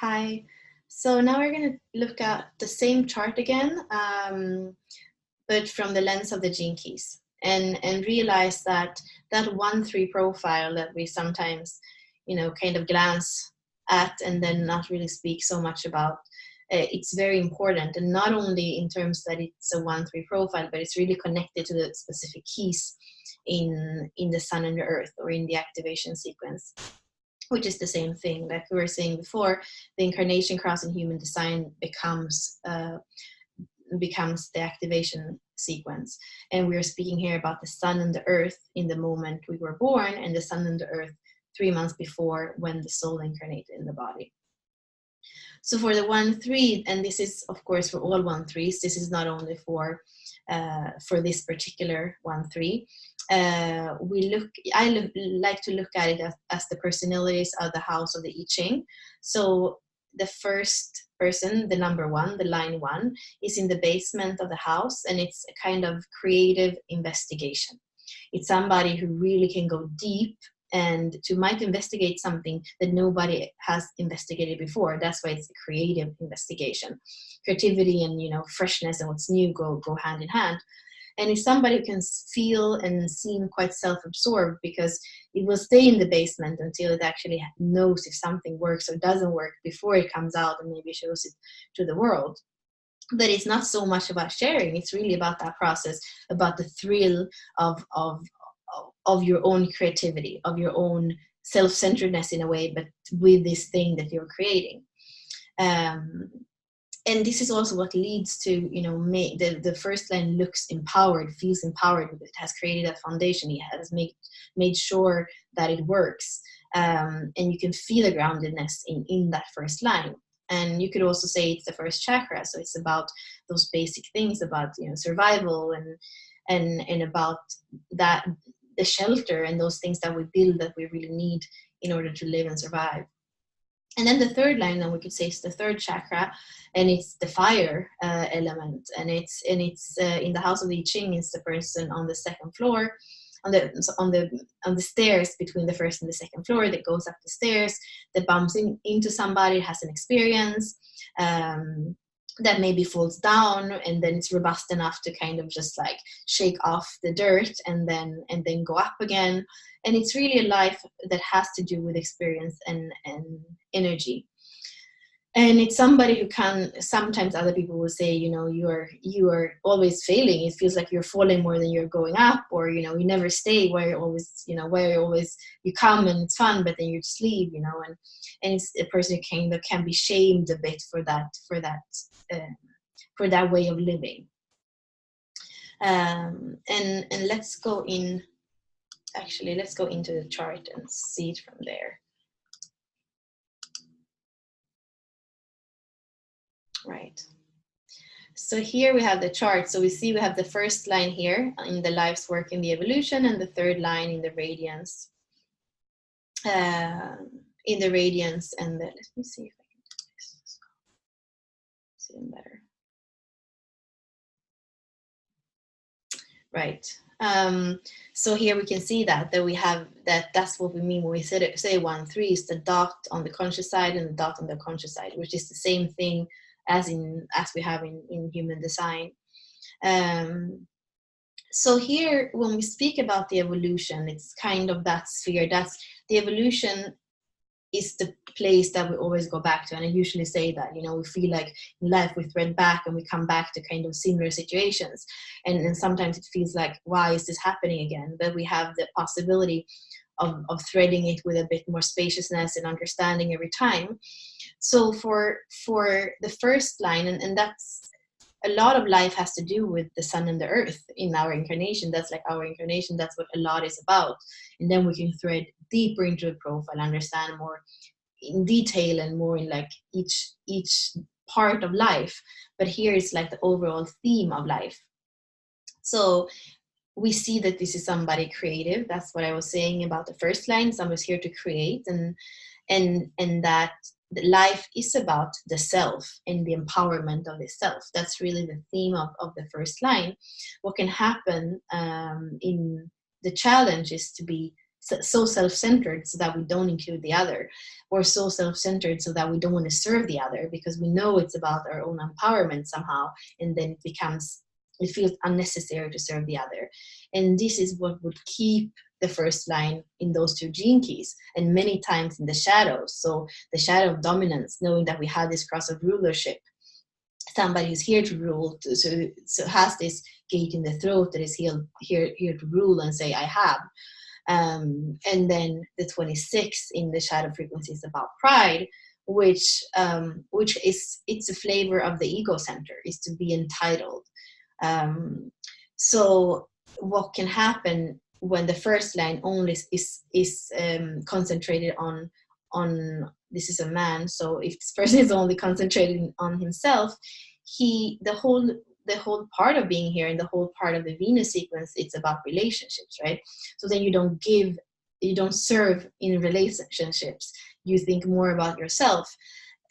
Hi. So now we're going to look at the same chart again, but from the lens of the gene keys, and realize that that 1-3 profile that we sometimes, kind of glance at and then not really speak so much about, it's very important, and not only in terms that it's a 1-3 profile, but it's really connected to the specific keys in the sun and the earth, or in the activation sequence, which is the same thing. Like we were saying before, the incarnation cross in human design becomes the activation sequence. And we're speaking here about the sun and the earth in the moment we were born, and the sun and the earth 3 months before, when the soul incarnated in the body. So for the 1-3, and this is of course for all 1-3s, this is not only for this particular 1-3. I like to look at it as the personalities of the house of the I Ching. So the first person, the number 1, the line 1, is in the basement of the house, and it's a kind of creative investigation. It's somebody who really can go deep and might investigate something that nobody has investigated before. That's why it's a creative investigation. Creativity and freshness and what's new go hand in hand. And it's somebody who can feel and seem quite self-absorbed, because it will stay in the basement until it actually knows if something works or doesn't work before it comes out and maybe shows it to the world. But it's not so much about sharing. It's really about that process, about the thrill of your own creativity, of your own self-centeredness in a way, but with this thing that you're creating. And this is also what leads to, the first line looks empowered, feels empowered, because it has created a foundation. It has made sure that it works. And you can feel the groundedness in that first line. And you could also say it's the first chakra. So it's about those basic things, about, survival and about that, the shelter and those things that we build that we really need in order to live and survive. And then the third line, then we could say, is the third chakra, and it's the fire element, and it's in the house of the I Ching. It's the person on the second floor, on the stairs between the first and the second floor, that goes up the stairs, that bumps into somebody, has an experience, that maybe falls down, and then it's robust enough to kind of just like shake off the dirt and then go up again. And it's really a life that has to do with experience and energy. And it's somebody who can, sometimes other people will say, you are always failing. It feels like you're falling more than you're going up, or, you never stay where you always, you come and it's fun, but then you just leave, and it's a person who kind of can be shamed a bit for that way of living. And let's go into the chart and see it from there. Right. So here we have the chart. So we have the first line here in the life's work in the evolution, and the third line in the radiance. And let me see if I can do this. See them better. Right. So here we can see that we have that's what we mean when we say 1-3 is the dot on the conscious side and the dot on the unconscious side, which is the same thing as we have in human design. So here, when we speak about the evolution, it's kind of that sphere. That's the evolution is the place that we always go back to. And I usually say that, we feel like in life we thread back and we come back to kind of similar situations. And sometimes it feels like, why is this happening again? But we have the possibility of threading it with a bit more spaciousness and understanding every time. So for the first line, and that's, a lot of life has to do with the sun and the earth in our incarnation. That's like our incarnation. That's what a lot is about. And then we can thread deeper into the profile, understand more in detail and more in like each part of life. But here it's like the overall theme of life. So we see that this is somebody creative. That's what I was saying about the first line. Someone's here to create, and that life is about the self and the empowerment of the self. That's really the theme of the first line. What can happen in the challenge is to be so self-centered so that we don't include the other, or so self-centered so that we don't want to serve the other because we know it's about our own empowerment somehow, and then it feels unnecessary to serve the other. And this is what would keep the first line in those two gene keys, and many times in the shadows. So the shadow of dominance, knowing that we have this cross of rulership, somebody who's here to rule, so has this gate in the throat that is here to rule and say, I have. And then the 26 in the shadow frequency is about pride, which is, it's a flavor of the ego center, is to be entitled. So what can happen when the first line only is concentrated on this is a man, so if this person is only concentrating on himself, the whole part of being here and the whole part of the Venus sequence, it's about relationships, right? So then you don't serve in relationships, you think more about yourself,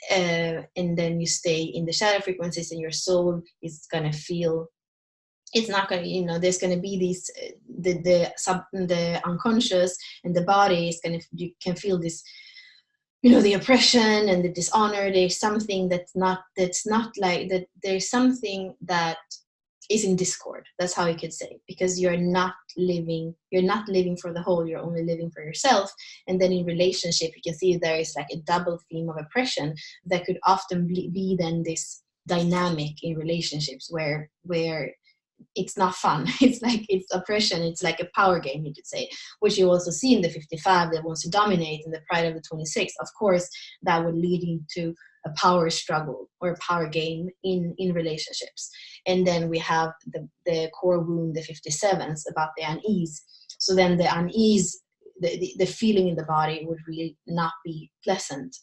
and then you stay in the shadow frequencies, and your soul is going to feel, it's not going to, there's going to be these, the unconscious, and the body is going to, you can feel this, the oppression and the dishonor. There's something that's not like that. There's something that is in discord. That's how you could say, because you're not living for the whole, you're only living for yourself. And then in relationship, you can see there is like a double theme of oppression that could often be then this dynamic in relationships where it's not fun. It's like, it's oppression. It's like a power game, you could say, which you also see in the 55 that wants to dominate, and the pride of the 26. Of course, that would lead into a power struggle or a power game in relationships. And then we have the core wound, the 57s, about the unease. So then the unease, the feeling in the body would really not be pleasant.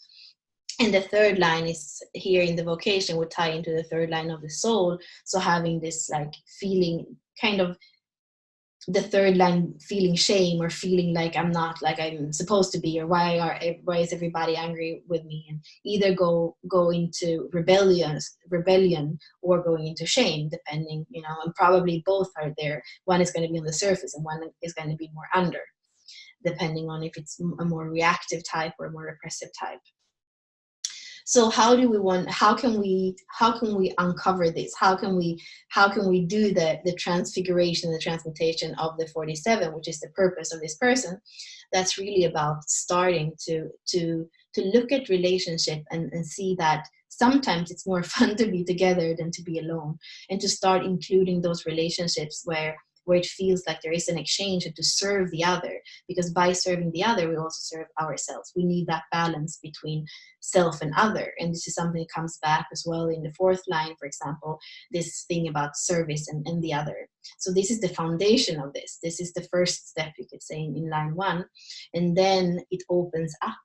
And the third line is here in the vocation, would tie into the third line of the soul. So having this like feeling, kind of the third line, feeling shame, or feeling like I'm not like I'm supposed to be, or why is everybody angry with me? And either go into rebellion or going into shame, depending, and probably both are there. One is going to be on the surface and one is going to be more under, depending on if it's a more reactive type or a more repressive type. So how can we uncover this? How can we do the transfiguration, the transmutation of the 47, which is the purpose of this person? That's really about starting to look at relationship and see that sometimes it's more fun to be together than to be alone, and to start including those relationships where it feels like there is an exchange, and to serve the other, because by serving the other, we also serve ourselves. We need that balance between self and other. And this is something that comes back as well in the fourth line, for example, this thing about service and the other. So this is the foundation of this. This is the first step, you could say, in line 1. And then it opens up,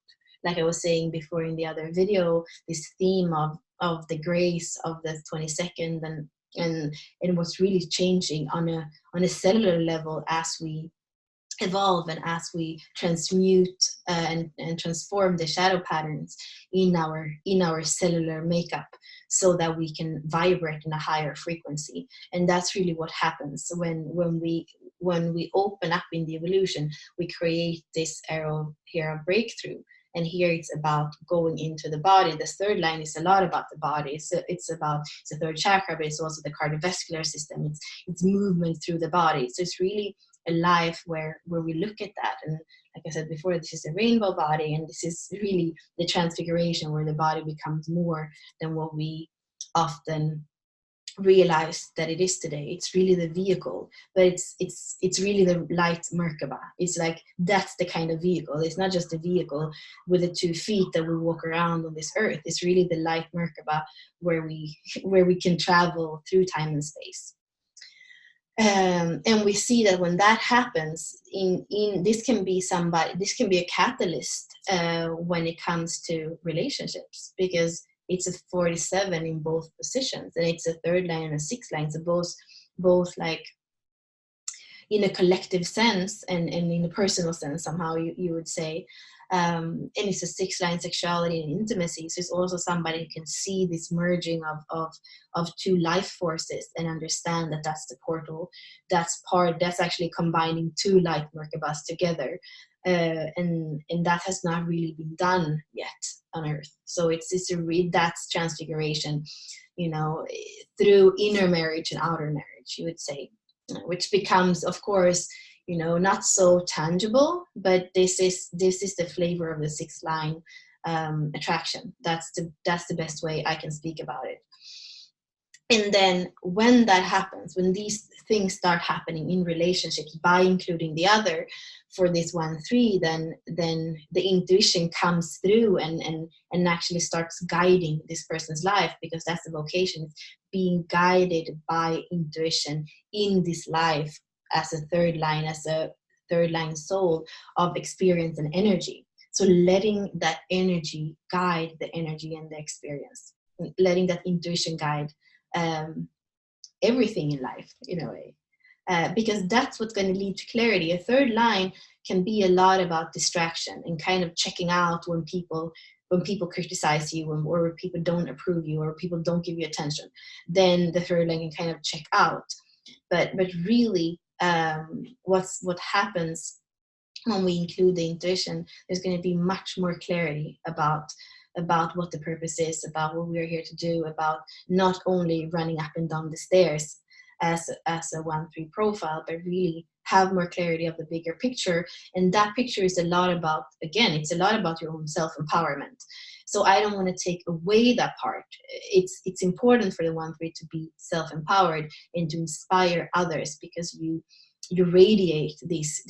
like I was saying before in the other video, this theme of the grace of the 22nd, and what's really changing on a cellular level as we evolve and as we transmute and transform the shadow patterns in our cellular makeup, so that we can vibrate in a higher frequency. And that's really what happens when we open up in the evolution. We create this arrow here of breakthrough. And here it's about going into the body. The third line is a lot about the body. It's the third chakra, but it's also the cardiovascular system. It's movement through the body. So it's really a life where we look at that. And like I said before, this is a rainbow body, and this is really the transfiguration, where the body becomes more than what we often realize that it is today. It's really the vehicle, but it's really the light Merkaba. It's like, that's the kind of vehicle. It's not just a vehicle with the 2 feet that we walk around on this earth. It's really the light Merkaba, where we can travel through time and space. And we see that when that happens, this can be a catalyst when it comes to relationships, because it's a 47 in both positions, and it's a third line and a 6th line. So both like in a collective sense and in a personal sense, somehow you would say. And it's a 6th line, sexuality and intimacy. So it's also somebody who can see this merging of 2 life forces and understand that that's the portal. That's actually combining 2 light Merkabas together. and that has not really been done yet on Earth. So that's transfiguration, through inner marriage and outer marriage, you would say, which becomes, of course, not so tangible, but this is the flavor of the sixth line attraction. That's the best way I can speak about it. And then when that happens, when these things start happening in relationships by including the other, for this 1-3, then the intuition comes through and actually starts guiding this person's life, because that's the vocation. It's being guided by intuition in this life as a third line soul of experience and energy. So letting that energy guide the energy and the experience, letting that intuition guide everything in life, in a way, because that's what's going to lead to clarity. A third line can be a lot about distraction and kind of checking out when people criticize you, or when people don't approve you, or people don't give you attention. Then the third line can kind of check out. But really, what happens when we include the intuition, there's going to be much more clarity about what the purpose is, about what we're here to do, about not only running up and down the stairs as a 1-3 profile, but really have more clarity of the bigger picture. And that picture is a lot about your own self-empowerment. So I don't want to take away that part. It's important for the 1-3 to be self-empowered and to inspire others, because you radiate this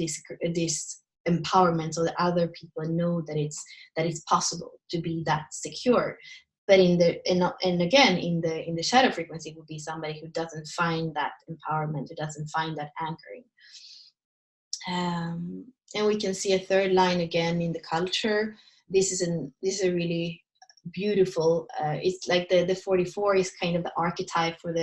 empowerment, so that other people know that it's possible to be that secure. But in the shadow frequency, it would be somebody who doesn't find that empowerment, who doesn't find that anchoring. And we can see a third line again in the culture. This is a really beautiful. It's like the 44 is kind of the archetype for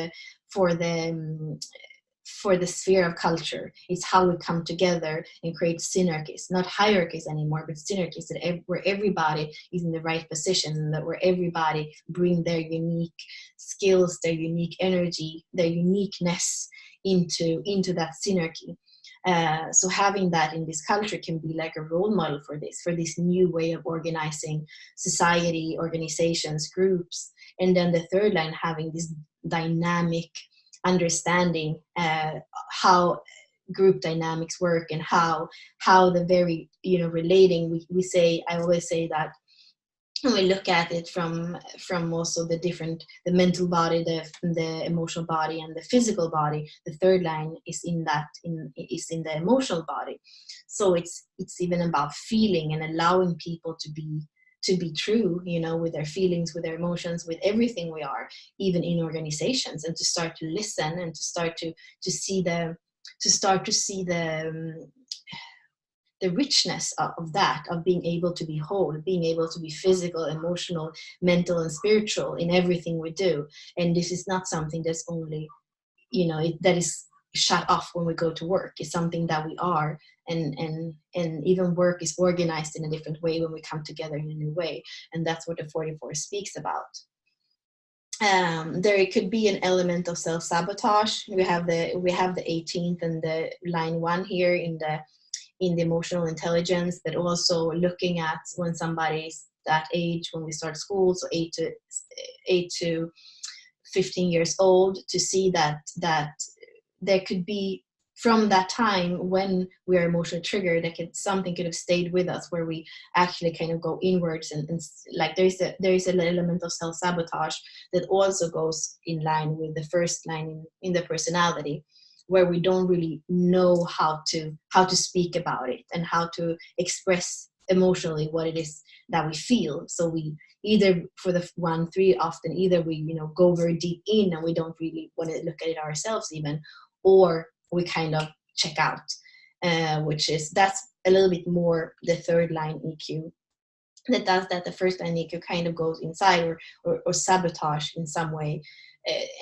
the sphere of culture. It's how we come together and create synergies, not hierarchies anymore, but synergies, where everybody is in the right position, that where everybody bring their unique skills, their unique energy, their uniqueness into that synergy. So having that in this culture can be like a role model for this new way of organizing society, organizations, groups. And then the third line having this dynamic understanding how group dynamics work, and how the very relating. I always say that when we look at it from also the mental body, the emotional body, and the physical body, the third line is in the emotional body. So it's even about feeling and allowing people to be true, with their feelings, with their emotions, with everything we are, even in organizations, and to start to listen, and to start to see the richness of that, of being able to be whole, being able to be physical, emotional, mental, and spiritual in everything we do. And this is not something that's only, that is shut off when we go to work. It's something that we are, and even work is organized in a different way when we come together in a new way. And that's what the 44 speaks about. There could be an element of self-sabotage. We have the 18th and the line 1 here in the emotional intelligence, but also looking at when somebody's that age, when we start school, so 8 to 15 years old, to see that there could be, from that time when we are emotionally triggered, something could have stayed with us, where we actually kind of go inwards, and like there is an element of self-sabotage that also goes in line with the first line in the personality, where we don't really know how to speak about it and how to express emotionally what it is that we feel. So we either, for the 1-3, often either we go very deep in and we don't really want to look at it ourselves even, or we kind of check out, that's a little bit more the third line EQ. That does that. The first line EQ kind of goes inside or sabotage in some way,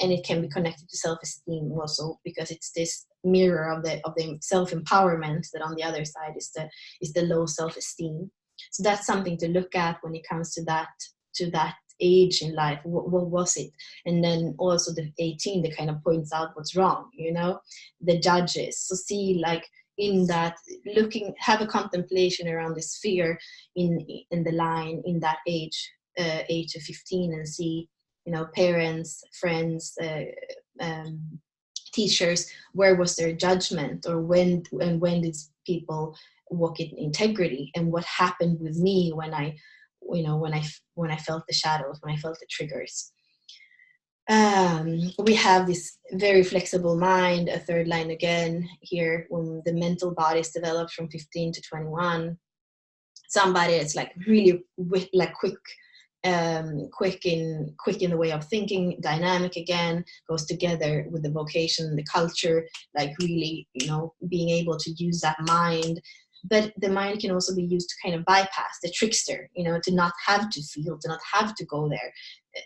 and it can be connected to self-esteem also, because it's this mirror of the self-empowerment, that on the other side is the low self-esteem. So that's something to look at when it comes to that age in life. What was it? And then also the 18 that kind of points out what's wrong, the judges. So see, like, in that, have a contemplation around this fear in the line in that age, 8 to 15, and see, parents, friends, teachers, where was their judgment, or when did people walk in integrity, and what happened with me when I felt the shadows, when I felt the triggers. We have this very flexible mind, a third line again here, when the mental body is developed from 15 to 21. Somebody that's like really quick in the way of thinking, dynamic again, goes together with the vocation, the culture, like really, being able to use that mind. But the mind can also be used to kind of bypass the trickster, to not have to feel, to not have to go there.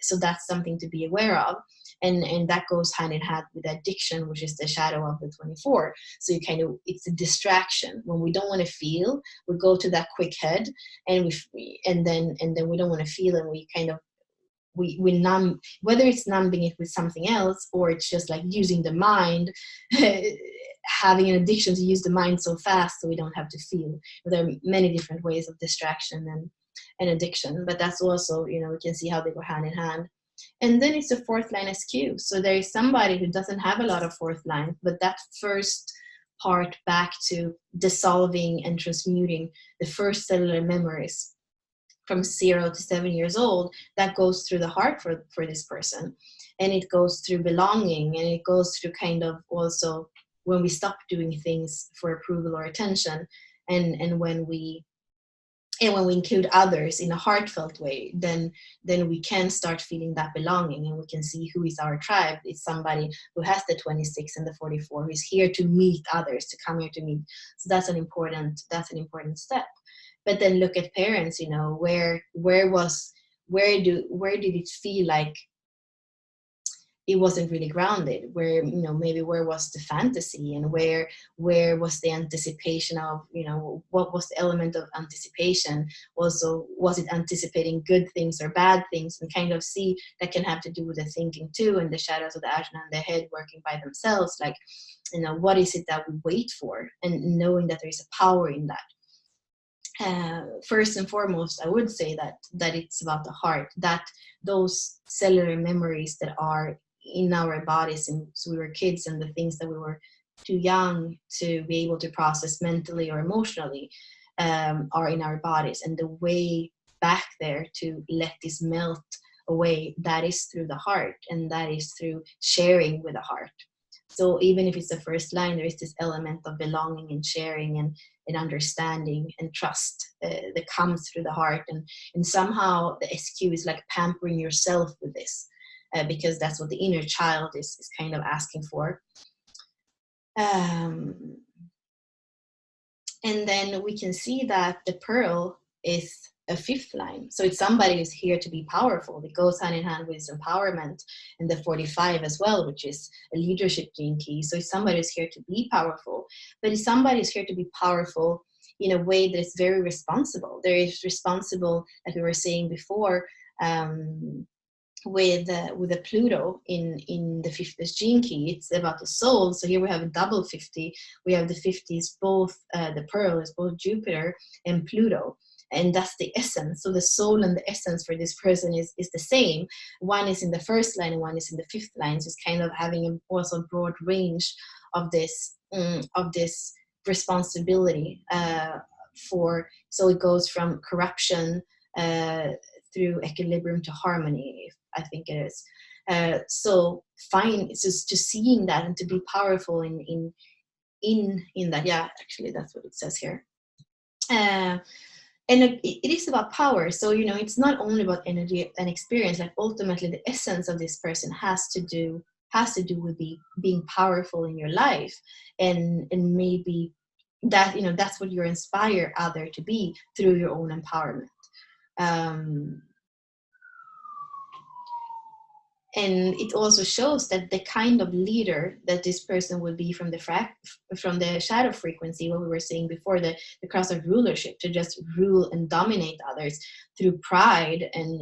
So that's something to be aware of. And that goes hand in hand with addiction, which is the shadow of the 24. So it's a distraction. When we don't want to feel, we go to that quick head, and then we don't want to feel, and we numb, whether it's numbing it with something else, or it's just like using the mind, having an addiction to use the mind so fast so we don't have to feel. There are many different ways of distraction and addiction, but that's also, we can see how they go hand in hand. And then it's the fourth line SQ. So there is somebody who doesn't have a lot of fourth line, but that first part back to dissolving and transmuting the first cellular memories from 0 to 7 years old, that goes through the heart for this person. And it goes through belonging, and it goes through kind of also when we stop doing things for approval or attention, and when we include others in a heartfelt way, then we can start feeling that belonging, and we can see who is our tribe. It's somebody who has the 26 and the 44, who's here to meet others, to come here to meet. So that's an important step. But then look at parents, where did it feel like it wasn't really grounded, where, maybe where was the fantasy, and where was the anticipation of, what was the element of anticipation? Also, was it anticipating good things or bad things? And kind of see that can have to do with the thinking too, and the shadows of the ajna and the head working by themselves. Like, what is it that we wait for, and knowing that there is a power in that. First and foremost, I would say that it's about the heart, that those cellular memories that are in our bodies since we were kids, and the things that we were too young to be able to process mentally or emotionally, are in our bodies. And the way back there to let this melt away, that is through the heart, and that is through sharing with the heart. So even if it's the first line, there is this element of belonging and sharing and understanding and trust that comes through the heart. And somehow the SQ is like pampering yourself with this, because that's what the inner child is kind of asking for. And then we can see that the pearl is a fifth line. So it's somebody who's here to be powerful. It goes hand in hand with empowerment, and the 45 as well, which is a leadership gene key. So it's somebody who's here to be powerful, but it's somebody who's here to be powerful in a way that is very responsible. There is responsible, like we were saying before, with the Pluto in the 50th gene key. It's about the soul. So here we have a double 50. We have the 50s, both the pearl is both Jupiter and Pluto. And that's the essence. So the soul and the essence for this person is the same. One is in the first line and one is in the fifth line. So it's kind of having also a broad range of this responsibility so it goes from corruption through equilibrium to harmony, I think it is. So fine, it's just seeing that and to be powerful in that. Yeah, actually that's what it says here. And it is about power. So, it's not only about energy and experience. Like ultimately the essence of this person has to do with being powerful in your life, and maybe that, that's what you inspire other to be through your own empowerment. And it also shows that the kind of leader that this person will be from the shadow frequency, what we were saying before, the cross of rulership, to just rule and dominate others through pride, and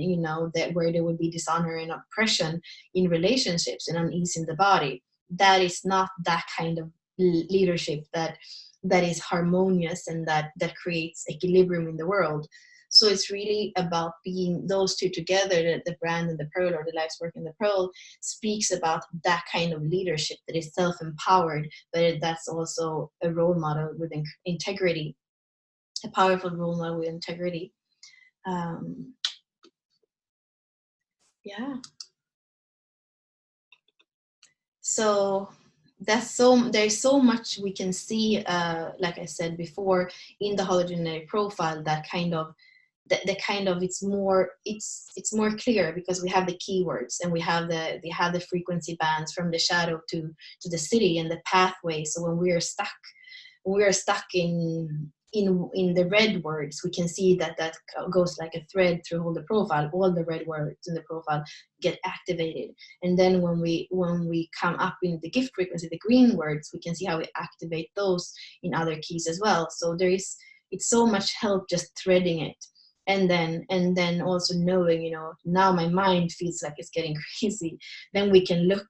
that where there would be dishonor and oppression in relationships and unease in the body. That is not that kind of leadership that that is harmonious and that creates equilibrium in the world. So it's really about being those two together. The brand and the pearl, or the life's work and the pearl, speaks about that kind of leadership that is self-empowered, but that's also a role model with integrity, a powerful role model with integrity. Yeah. So there's so much we can see, like I said before, in the hologenetic profile, that kind of it's more clear, because we have the keywords, and we have the frequency bands from the shadow to the city and the pathway. So when we are stuck in the red words, we can see that goes like a thread through all the profile. All the red words in the profile get activated, and then when we come up in the gift frequency, the green words, we can see how we activate those in other keys as well. So it's so much help just threading it, and then also knowing, now my mind feels like it's getting crazy. Then we can look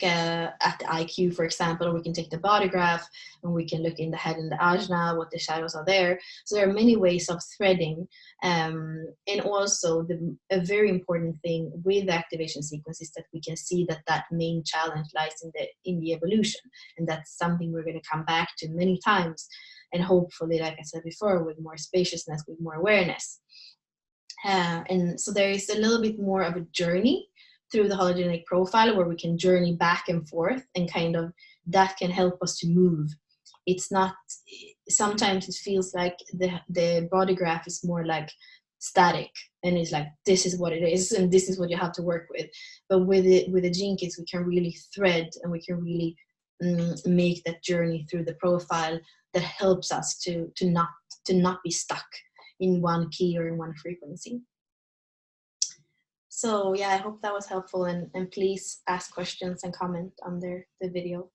at the IQ, for example, or we can take the body graph, and we can look in the head and the ajna, what the shadows are there. So there are many ways of threading. And also a very important thing with the activation sequence is that we can see that main challenge lies in the evolution. And that's something we're going to come back to many times. And hopefully, like I said before, with more spaciousness, with more awareness. And so there is a little bit more of a journey through the hologenetic profile, where we can journey back and forth, and kind of that can help us to move. It's not, sometimes it feels like the body graph is more like static, and it's like, this is what it is, and this is what you have to work with. But with the gene keys, we can really thread, and we can really make that journey through the profile that helps us to not be stuck in one key or in one frequency. So yeah, I hope that was helpful, and please ask questions and comment under the video.